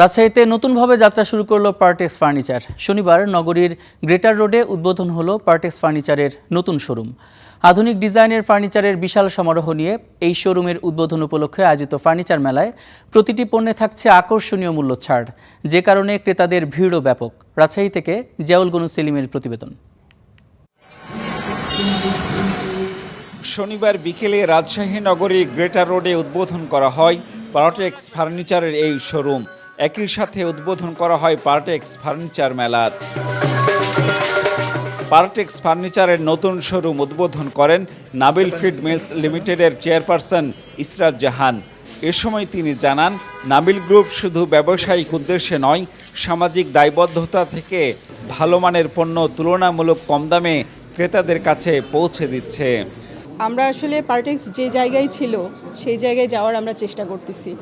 রাজশাহীতে নতুনভাবে যাত্রা শুরু করলো পার্টেক্স ফার্নিচার। শনিবার নগরীর গ্রেটার রোডে উদ্বোধন হলো পার্টেক্স ফার্নিচারের নতুন শোরুম। আধুনিক ডিজাইনের ফার্নিচারের বিশাল সমারোহ নিয়ে এই শোরুমের উদ্বোধন উপলক্ষে আয়োজিত ফার্নিচার মেলায় প্রতিটি পণ্যে থাকছে আকর্ষণীয় মূল্য ছাড়, যে কারণে ক্রেতাদের ভিড়ও ব্যাপক। রাজশাহী থেকে জিয়াউল গনু সেলিমের প্রতিবেদন। শনিবার বিকেলে রাজশাহী নগরীর গ্রেটার রোডে উদ্বোধন করা হয় পার্টেক্স ফার্নিচারের এই শোরুম। একই সাথে উদ্বোধন করা হয় পার্টেক্স ফার্নিচার মেলার। পার্টেক্স ফার্নিচারের নতুন শোরুম উদ্বোধন করেন নাবিল ফিড মিলস লিমিটেডের চেয়ারপারসন ইসরাত জাহান। এ সময় তিনি জানান, নাবিল গ্রুপ শুধু ব্যবসায়িক উদ্দেশ্যে নয়, সামাজিক দায়বদ্ধতা থেকে ভালো মানের পণ্য তুলনামূলক কম দামে ক্রেতাদের কাছে পৌঁছে দিচ্ছে। আমরা আসলে পার্টেক্স যে জায়গায় ছিল সেই জায়গায় যাওয়ার আমরা চেষ্টা করতেছি।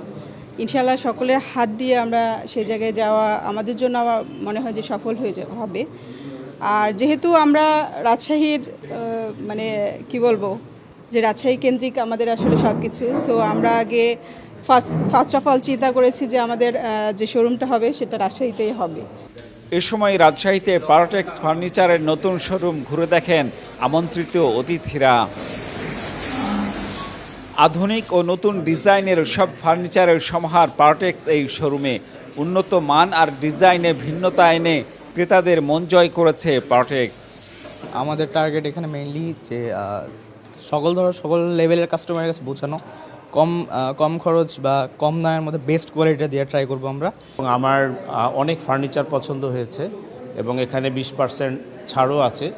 ইনশাআল্লাহ সকলের হাত দিয়ে আমরা সেই জায়গায় যাওয়া আমাদের জন্য আমার মনে হয় যে সফল হবে। আর যেহেতু আমরা রাজশাহীর কি বলবো যে রাজশাহী কেন্দ্রিক আমাদের আসলে সব কিছু, সো আমরা আগে ফার্স্ট অফ অল চিন্তা করেছি যে আমাদের যে শোরুমটা হবে সেটা রাজশাহীতেই হবে। এ সময় রাজশাহীতে পার্টেক্স ফার্নিচারের নতুন শোরুম ঘুরে দেখেন আমন্ত্রিত অতিথিরা। আধুনিক ও নতুন ডিজাইনের সব ফার্নিচারের সমাহার পার্টেক্স এই শোরুমে। উন্নত মান আর ডিজাইনে ভিন্নতা এনে ক্রেতাদের মন জয় করেছে পার্টেক্স। আমাদের টার্গেট এখানে মেইনলি যে সকল লেভেলের কাস্টমারের কাছে পৌঁছানো, কম খরচ বা কম দামের মধ্যে বেস্ট কোয়ালিটি দিয়ে ট্রাই করবো আমরা। আমার অনেক ফার্নিচার পছন্দ হয়েছে এবং এখানে 20% ছাড়ও আছে।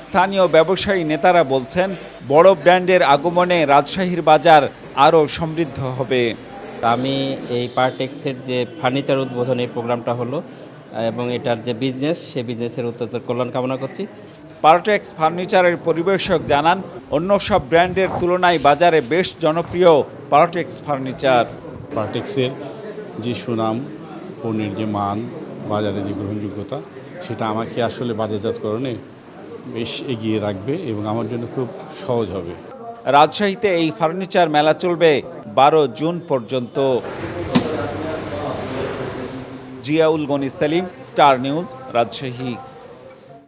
স্থানীয় ব্যবসায়ী নেতারা বলছেন, বড় ব্র্যান্ডের আগমনে রাজশাহীর বাজার আরও সমৃদ্ধ হবে। আমি এই পার্টেক্সের যে ফার্নিচার উদ্বোধন এই প্রোগ্রামটা হলো এবং এটার যে বিজনেস, সেই বিজনেসের উত্তরোত্তর কল্যাণ কামনা করছি। পার্টেক্স ফার্নিচারের পরিবেশক জানান, অন্য সব ব্র্যান্ডের তুলনায় বাজারে বেশ জনপ্রিয় পার্টেক্স ফার্নিচার। পার্টেক্সের যে সুনাম, পণ্যের যে মান, বাজারে যে গ্রহণযোগ্যতা, সেটা আমাকে আসলে বাজারজাতকরণে বেশ এগিয়ে রাখবে এবং আমার জন্য খুব সহজ হবে। রাজশাহীতে এই ফার্নিচার মেলা চলবে 12 জুন পর্যন্ত। Ziaul Gani Selim, star news, Rajshahi.